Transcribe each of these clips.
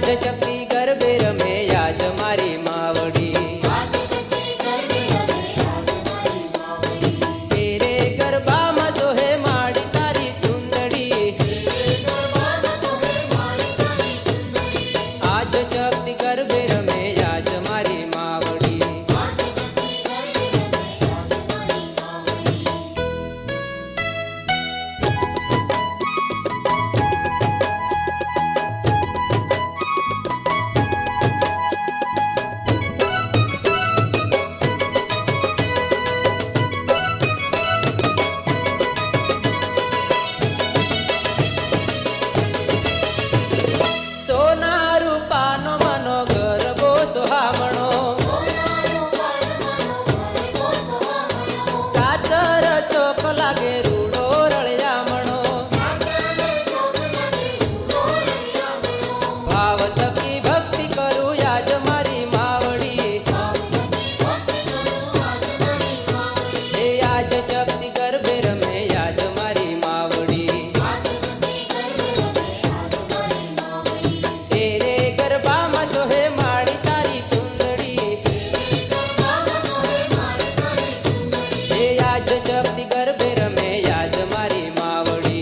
शक्ति गरबे रमे आज मारी मावड़ी तेरे गरबा में सोहे माड़ी तारी चुंदड़ी आज शक्ति गरबे रमे आज मारी मावड़ी सोना रूपानो मनो गरबो सोहामणो चाचर चोक लागे रूडो रळियामणो भाव थकी भक्ति करू याज मारी मावड़ी हे याज शक्ति गरबे रमे याज मारी मावड़ी तेरे गरबा में सोहे माड़ी तारी चुंदड़ी हे याज शक्ति गरबे रमे याज मारी मावड़ी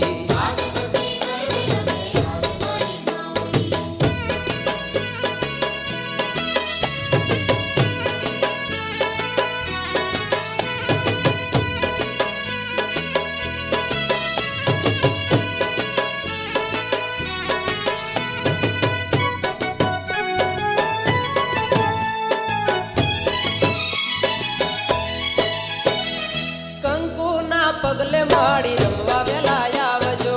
કંકુ ના પગલે માડી રમવા વેલા આવજો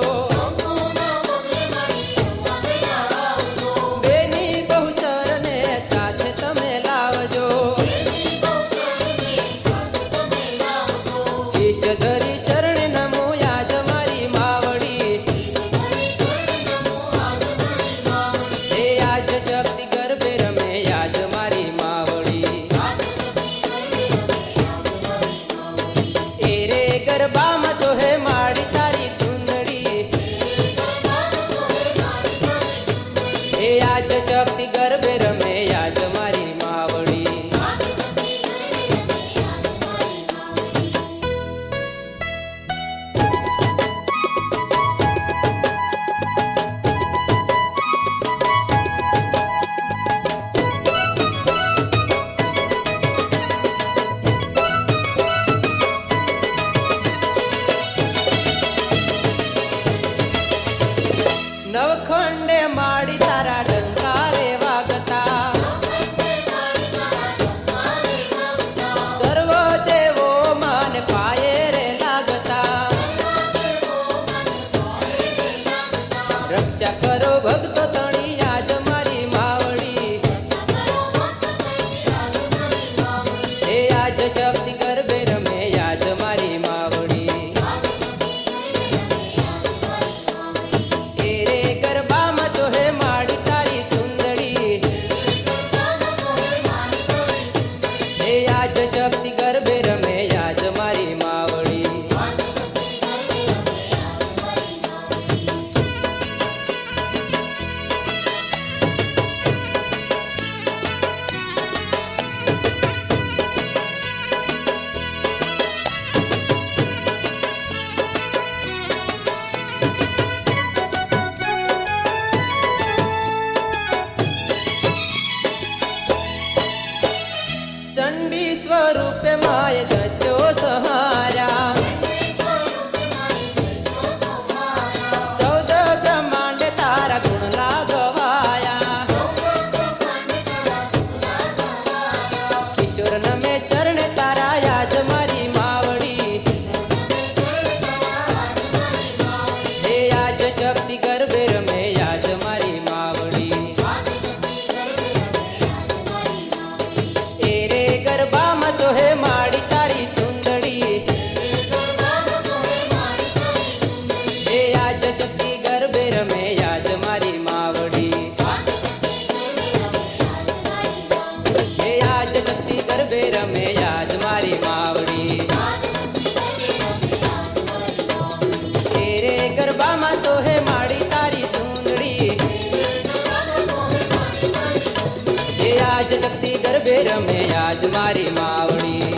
બેની બહુચર ને સાથે તમે લાવજો શીશ ધરી ચરણે નમો યાજ મારી માવડી હે યાજ શક્તિ ગરબે રમે યાજ મારી માવડી तेरे गरबा में सोहे माड़ी तारी चुंदड़ी हे आज शक्ति गरबे रमे आज मारी मावड़ी नवखंडे माड़ी तारा डंकारे वागता सर्व देवो मान पाये रे लागता रक्षा करो भक्त तणी आज मारी मावड़ी हे आज शक्ति गरबे रमे आज मारी मावड़ी तेरे गरबा में सोहे माड़ी तारी चुंदड़ी हे आज शक्ति गरबे रमे आज मारी मावड़ी રમે આજ મારી માવડી.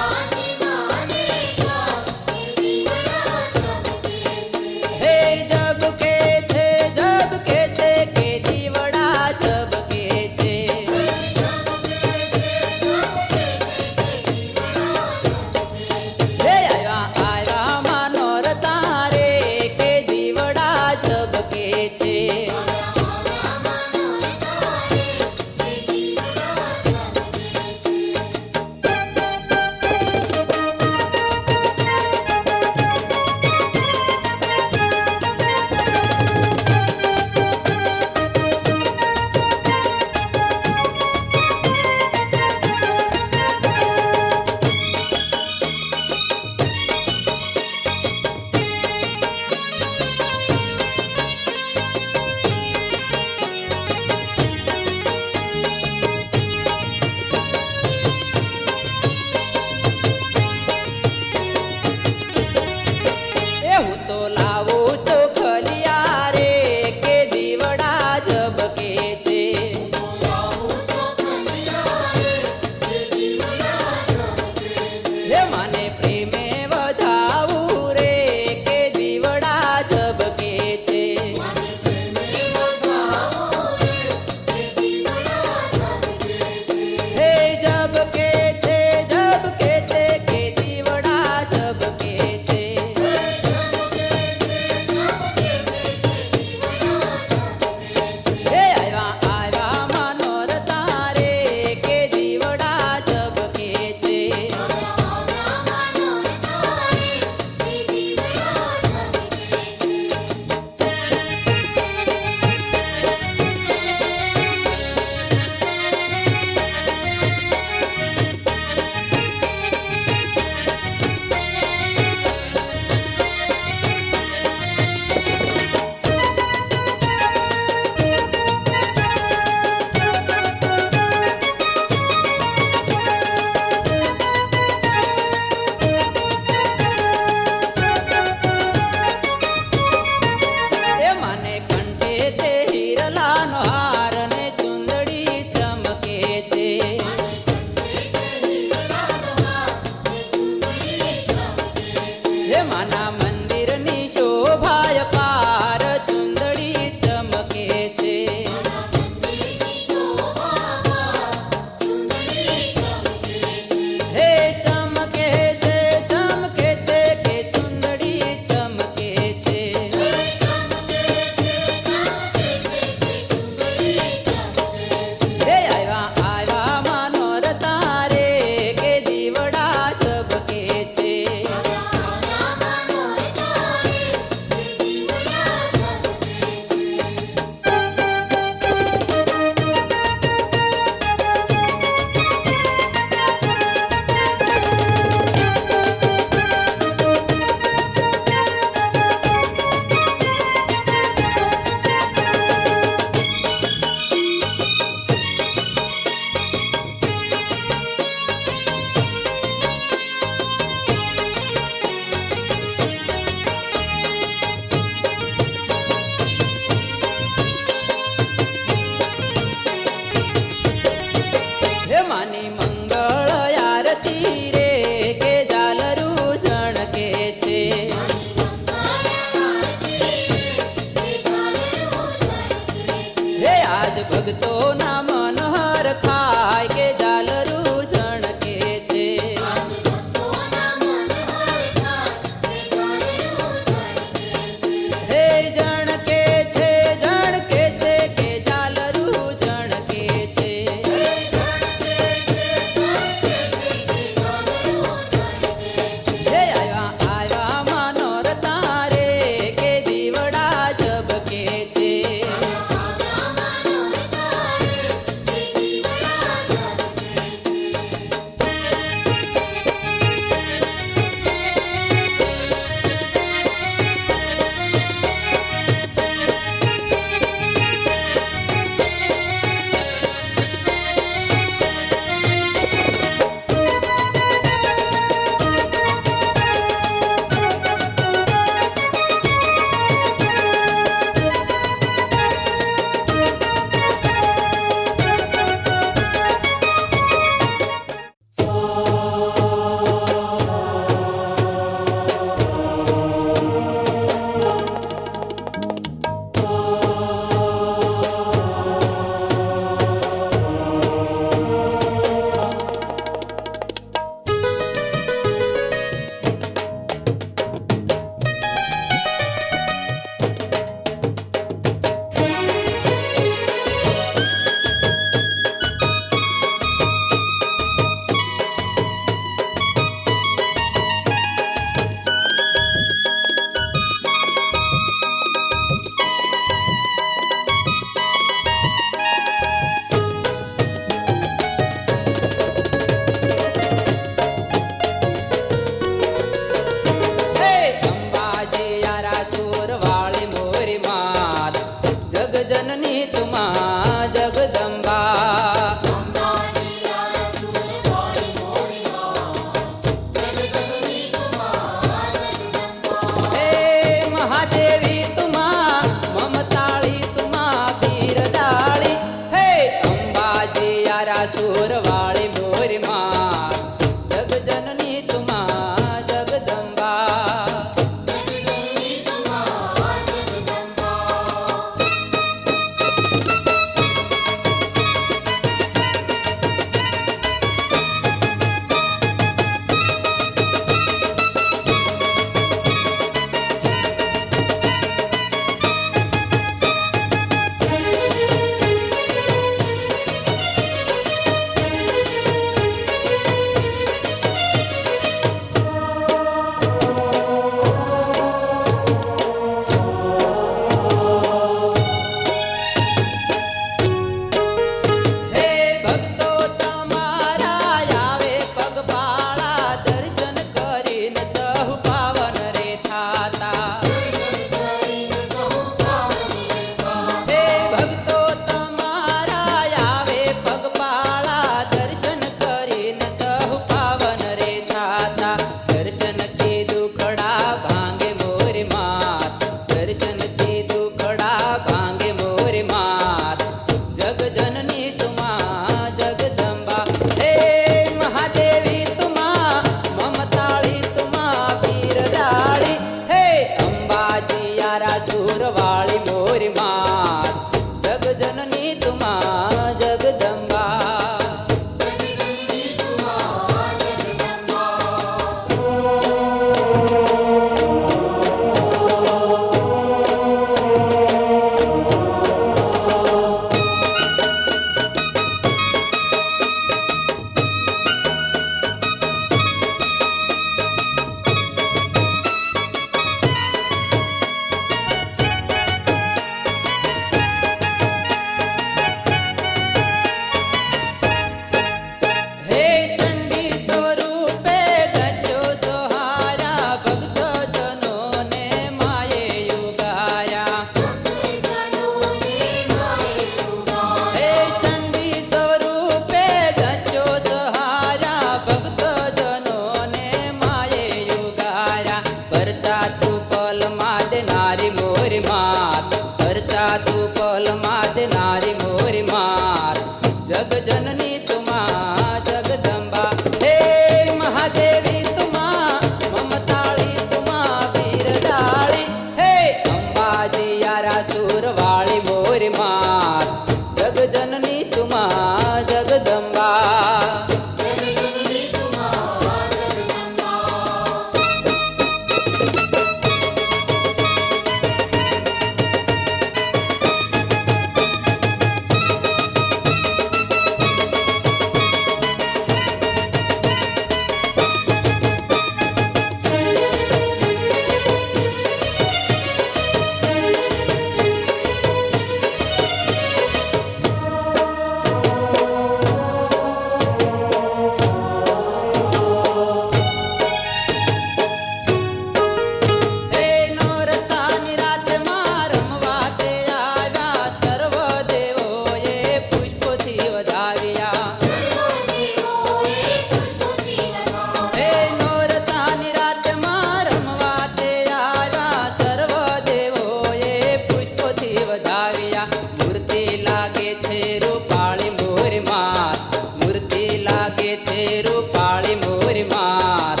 वाळी मोरी मात,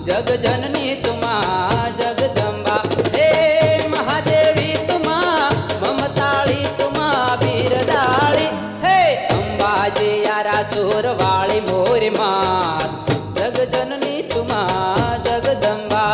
जगजननी तुम्हा जगदंबा. हे महादेवी तुम्हा ममताळी तुम्हा बिरदाळी. हे अंबाजी यारासूर वाळी मोरी मात, जगजननी तुम्हा जगदंबा.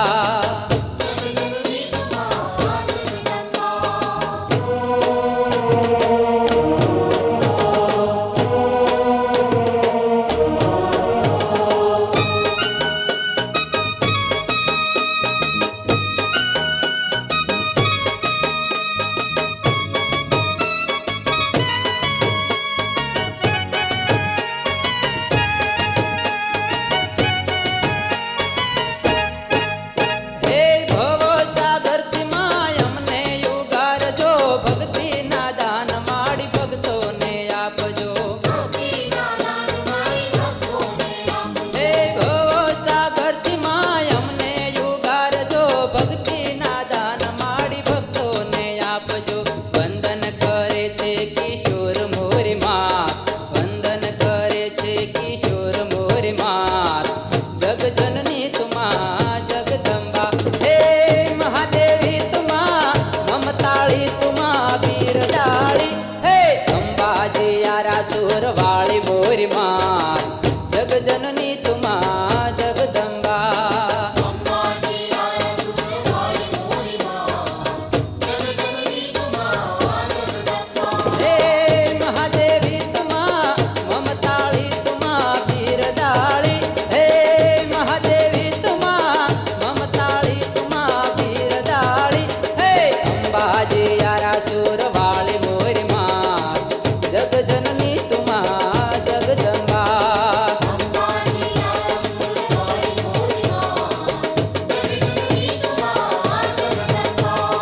वाळी मोरी मात, जगजननी तुम्हा जगदंबा. हे महादेवी तुम्हा ममताळी तुम्हा बिरदाळी. हे महादेवी तुम्हा ममताळी तुम्हा बिरदाळी. हे अंबाजी यारासूर वाळी मोरी मात, जगजननी तुम्हा जगदंबा.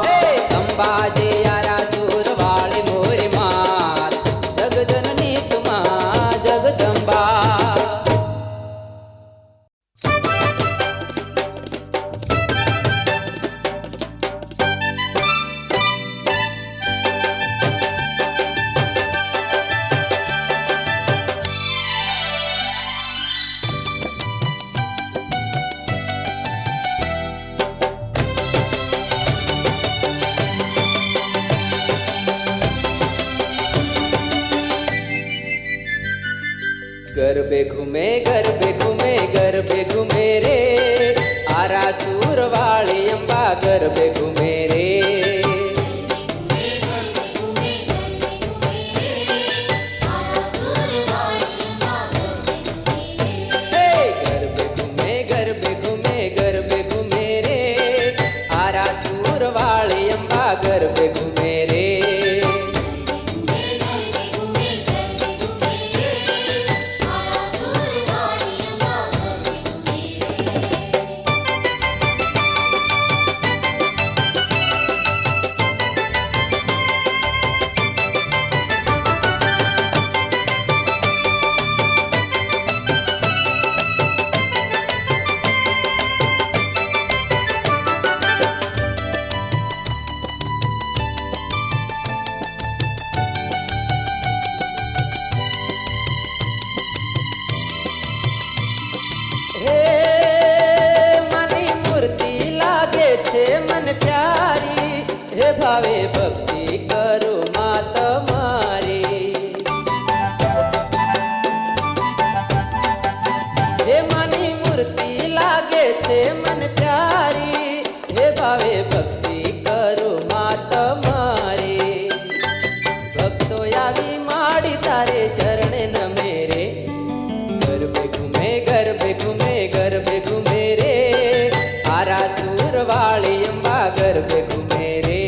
हे अंबाजी यारासूर वाळी मोरी मात, जगजननी तुम्हा जगदंबा. गरबे घूमे रे, आरासूर वाळी अंबा गरबे घूमे रे. हे गरबे घूमे रे, आरासूर वाळी अंबा गरबे घूमे रे. मन प्यारी, हे भावे भक्ति करो मात मारी. हे मानी मूर्ति लागे छे मन प्यारी, हे भावे भक्ति करो मात मारी. भक्तो आवी माड़ी तारे शरणे नमे रे, गरबे घूमे रे, आरासूर वाळी अंबा गरबे घूमे रे.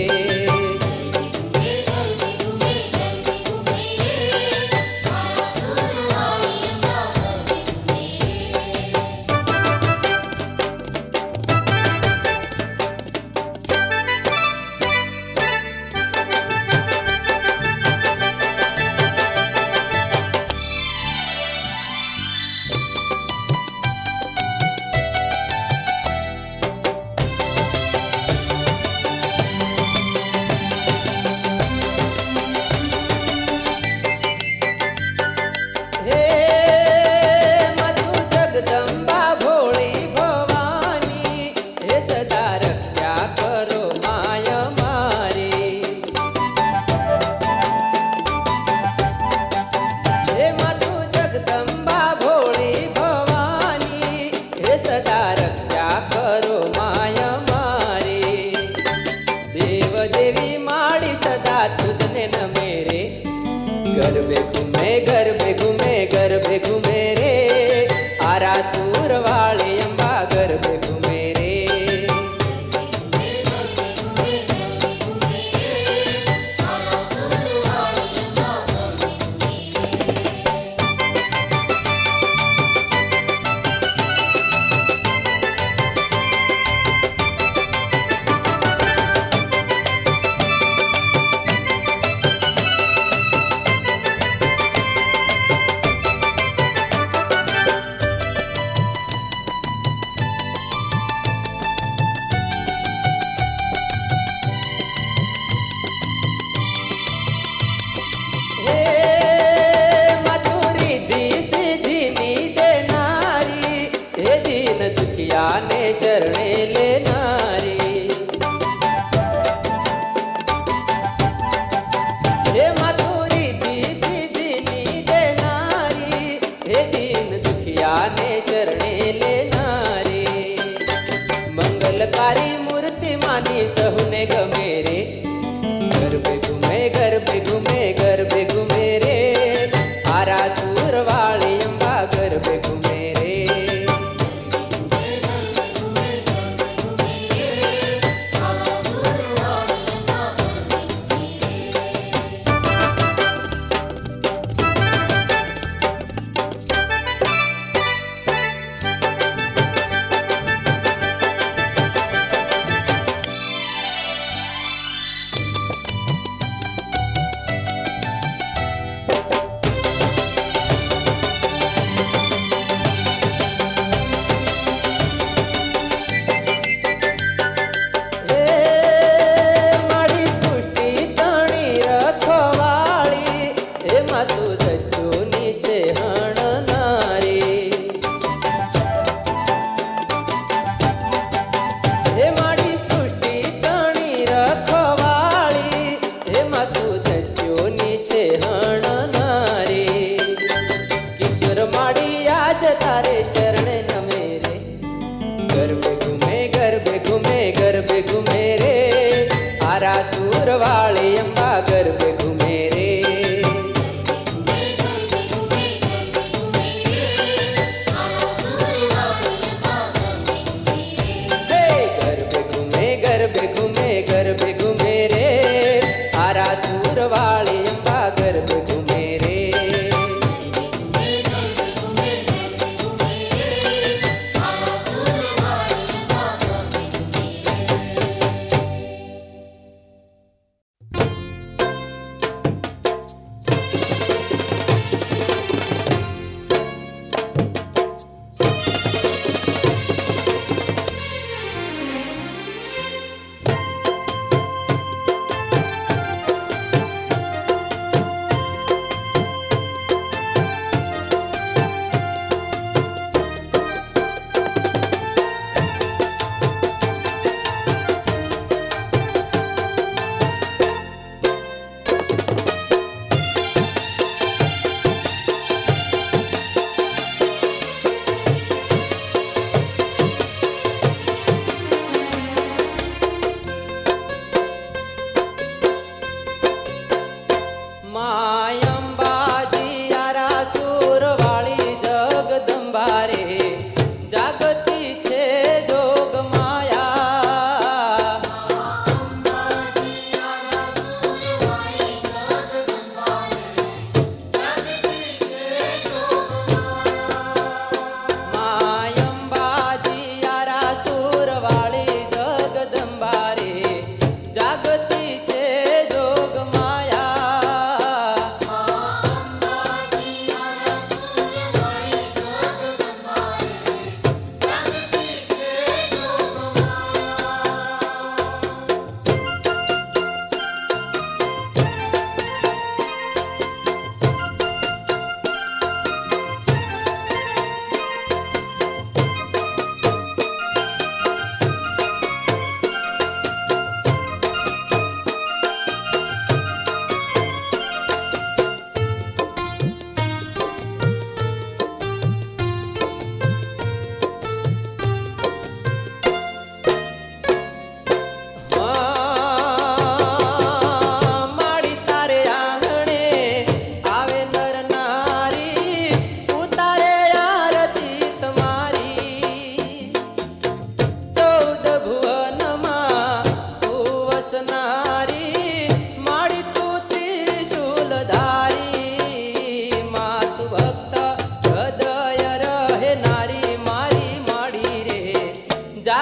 આરાસુર વાળી અંબા ગરબે ઘૂમે રે. હે મથુરી ધી સિદ્ધિની દેનારી, હે દીન દુખિયાને શરણે લેનારી. હે મથુરી ધી સિદ્ધિની દેનારી, હે દીન દુખિયાને શરણે લેનારી. મંગલકારી મૂર્તિ માની સહુને ગમે રે. ગરબે ઘૂમે ગરબે ઘૂમે ગરબે ઘૂમે રે. આરાસુર વાળી અંબા ગરબે ઘૂમે રે.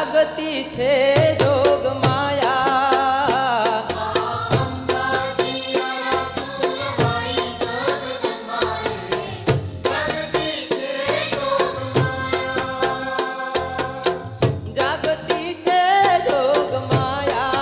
જાગતી છે જોગ માયા જાગતી છે જોગ માયા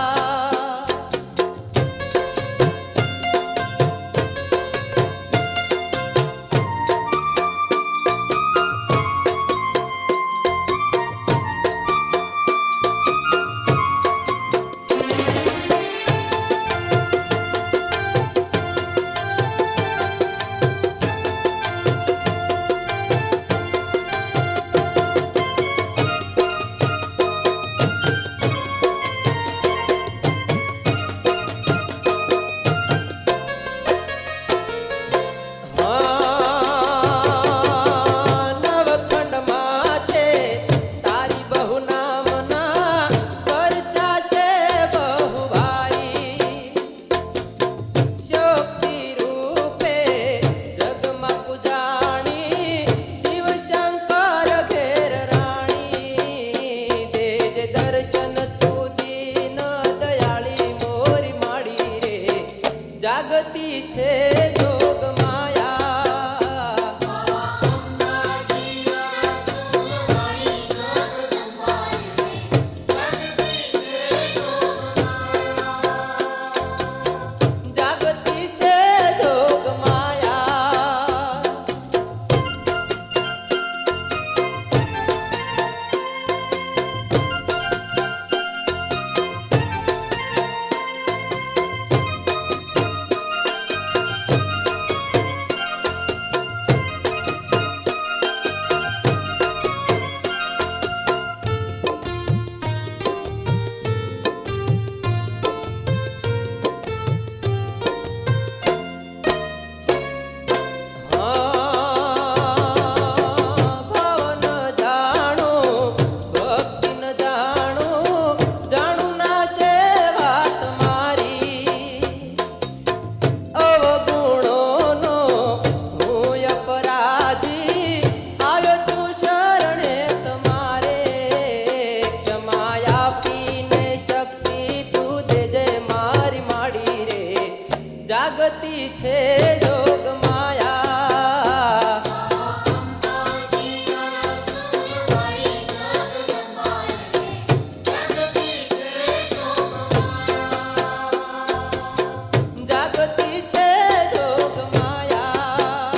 નવખંડમાં છે તારી બહુ નામના પરચા છે બહુ ભારી શક્તિ રૂપે જગમાં પૂજાણી શિવ શંકર ઘેર રાણી દેજ દર્શન તું દીન દયાળી મોરી માડી રે જાગતી છે જોગ માયા જાગતી છે જોગ માયા ભવન જાણો ભક્તિ ન જાણો જાણું ના છે વાત મારી અવગુણોનો હું અપરાધી આવ્યો છું શરણે તમારે ક્ષમા આપીને શક્તિ તું દેજે મારી માડી રે જાગતી છે જોગ માયા જાગતી છે જોગ માયા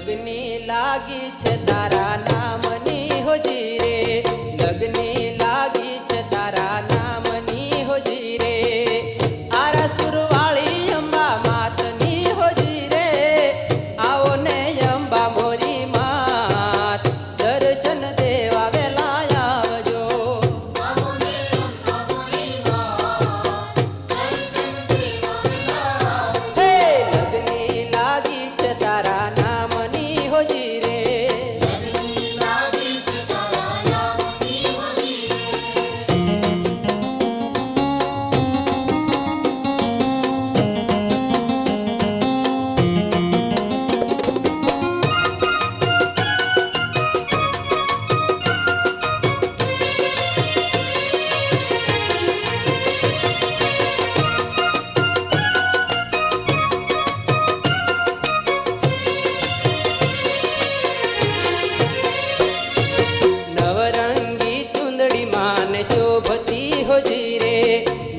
લગની લાગી છે તારા નામની હોજી રે, લગની લાગી છે તારા નામની હોજી રે, આરા સુરવાળી અંબા માતની હોજી રે, આવો ને અંબા મોરી માત દર્શન દેવા વેલા આવજો. હે લગની લાગી છે તારા નામની હોજી રે. નવરંગી ચુંદડી માન શોભતી હોજી રે,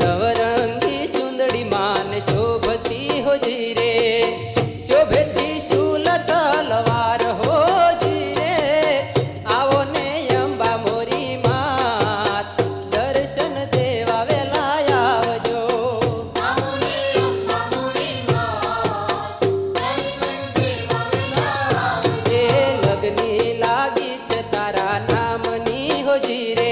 નવરંગી ચુંદડી માન શોભતી હોજી રે, શોભેતી શૂલ તલવાર હોજી રે, આવો ને અંબા મોરી માત દર્શન દેવા વેલા આવજો. એ લગની લાગી છે તારા નામની હોજી રે.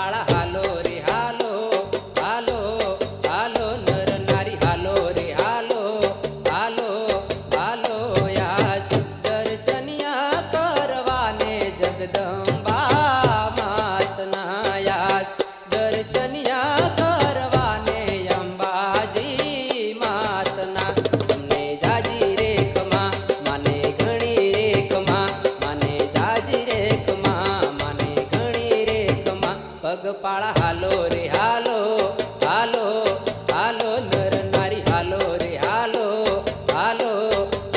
પગપાળા હાલો રે હાલો, હાલો હાલો નર નારી હાલો રે હાલો, હાલો હાલો યાજ દર્શનિયા કરવાને જગદંબા માતના યાજ દર્શનિયા કરવાને અંબાજી માતના. તમને જાજી રે કમા માને ઘણી રે કમા, માને જાજી રે કમા માને ઘણી રે કમા. પગપાળા હાલો રે હાલો, હાલો હાલો નર નારી હાલો રે હાલો, હાલો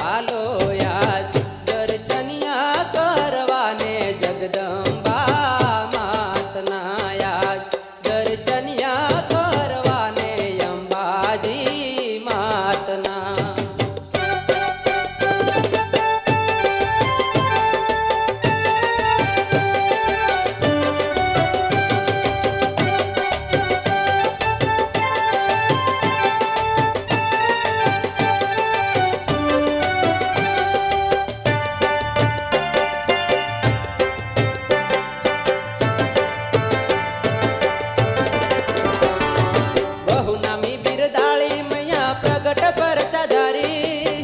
હાલો યાજ દર્શનિયા કરવાને જગદંબા માતના યાજ દર્શનિયા કરવાને અંબાજી માતના. બહુ નામી બિરદાળી મૈયા પ્રગટ પરચા ધારી,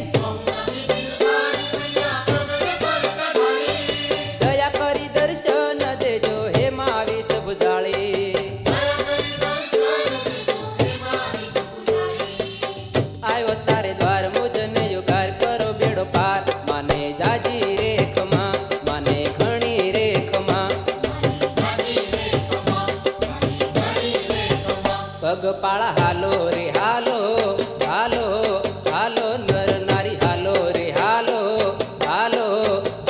દયા કરી દર્શન દેજો હે મા વિષ ભુજાળી. આવ્યો તારે દ્વાર મુજને યુગાર કરો બેડો પાર, માને જાજી રે ખમા માને ઘણી રે ખમા. પગપાળા હાલો રે હાલો, હાલો હાલો નર નારી હાલો રે હાલો, હાલો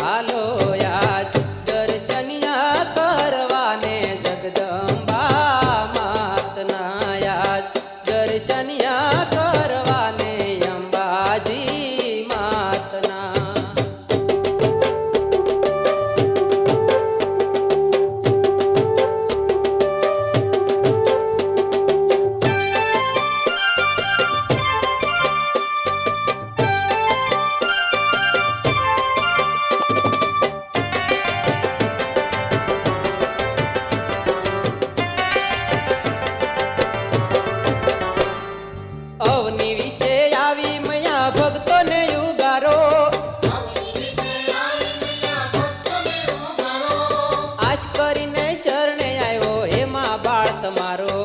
હાલો યાજ દર્શનિયા કરવાને જગદંબા માતના યાજ દર્શનિયા કરવાને અંબાજી માતના. અવની વિશે આવી મૈયા ભક્તોને યુગારો, આજ કરીને શરણે આવ્યો હે મા બાળ તમારો.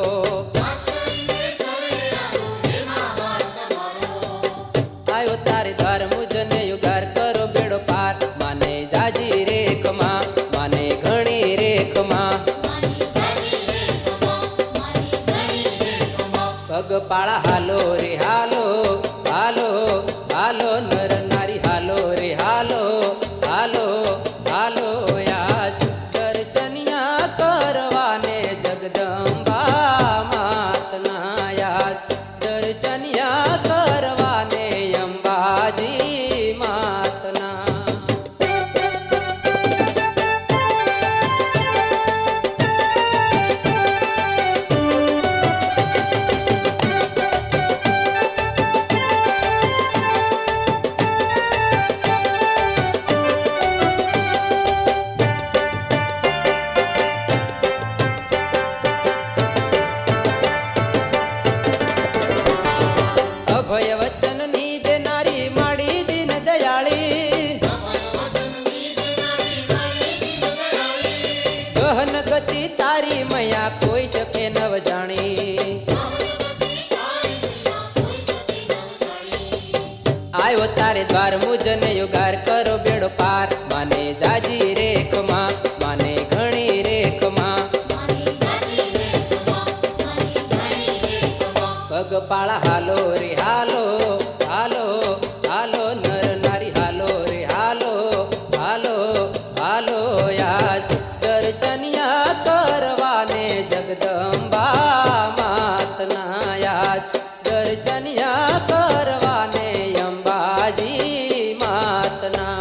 આવ્યો તારે દ્વાર મુજને યુગાર કરો બેડો પાર, માને જાજી રે કમા માને ઘણી રે કમા. પગપાળા હાલો રે હાલો, હાલો હાલો નર નારી હાલો રે હાલો, હાલો હાલો યાજ દર્શનિયા કરવાને જગદંબા માતના યાજ દર્શનિયા કરવાને અંબાજી માતના. અભય વચન ની દેનારી માડી દીન દયાળી, ગહન ગતિ તારી મૈયા કોઈ શકે નવ જાણી. આવ્યો તારે દ્વાર મુજને યુગાર કરો બેડો પાર, માને જાજી રે કમા માને ઘણી રે કમા. પગપાળા હાલો રે હાલો, હાલો હાલો નર નારી હાલો રે હાલો, હાલો હાલો યાજ દર્શનિયા કરવાને જગદંબા માતના યાજ દર્શનિયા કરવાને અંબાજી માતના.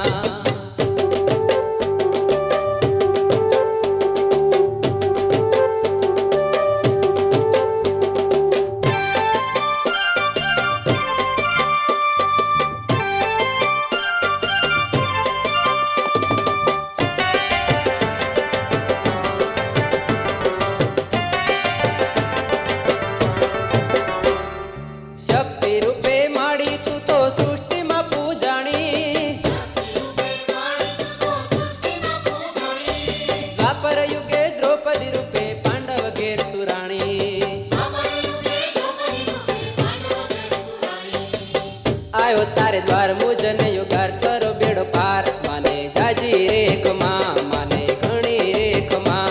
આયો તારે દ્વાર મુજન યુગાર કરો બેડો પાર માને જાજી રે કમા માને ઘણી રે કમા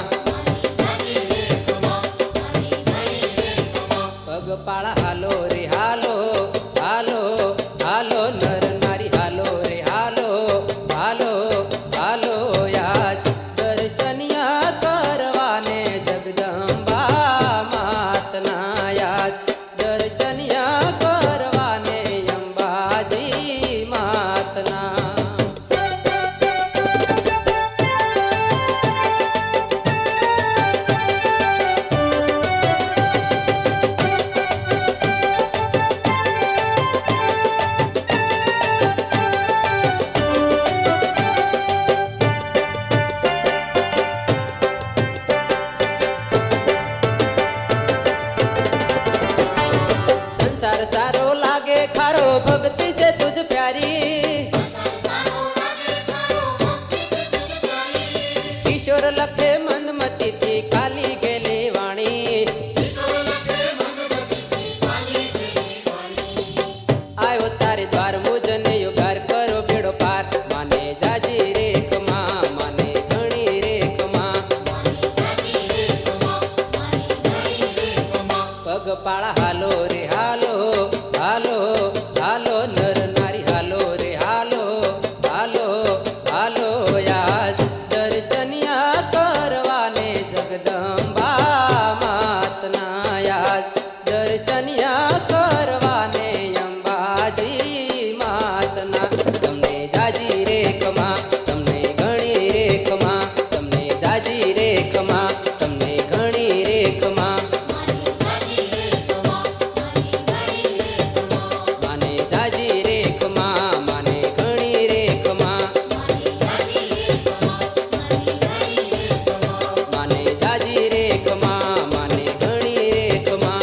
પગપાળા હાલો રે હાલો હાલો હાલો નર નારી હાલો રે હાલો હાલો હાલો યાદ દર્શનિયા કરવાને જગદંબા માતના યાદ દર્શનિયા કરવાને અંબાજી માતના संसार सारो लागे खारो भक्ति से तुझ प्यारी किशोर लखे मंदमती थी काली गेले वाणी आयो तारे द्वार मुजन युगार करो बेड़ो पार माने जाजी रे कमा माने घणी रे कमा पगपाळा हालो रे हालो हालो हालो नर नारी हालो रे हालो हालो हालो याद दर्शनिया करवाने जगदंबा मातना याद दर्शनिया करवाने अंबाजी मातना तमने जाजी रे कमा तमने घणी रे कमा तमने जाजी रे कमा तमने घणी रे कमा माने जाजी रे कमा माने घणी रे कमा माने जाजी रे कमा माने घणी रे कमा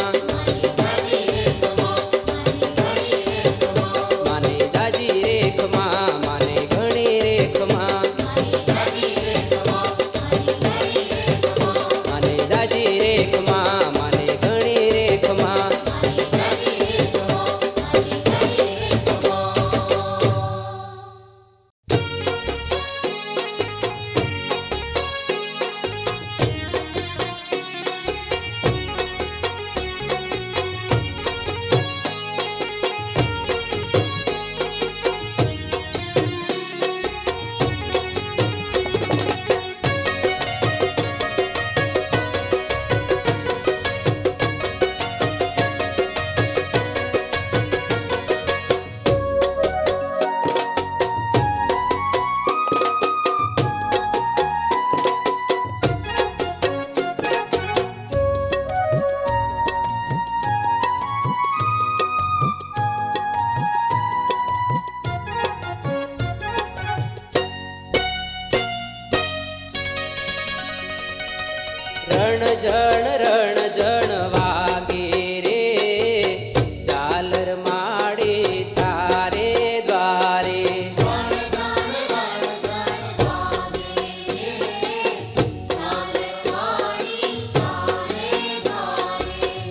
माने जाजी रे कमा माने घणी रे कमा माने जाजी रे कमा माने घणी रे कमा रण जण वागे रे झालर माडे तारे द्वारे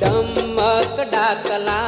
डमक डाकला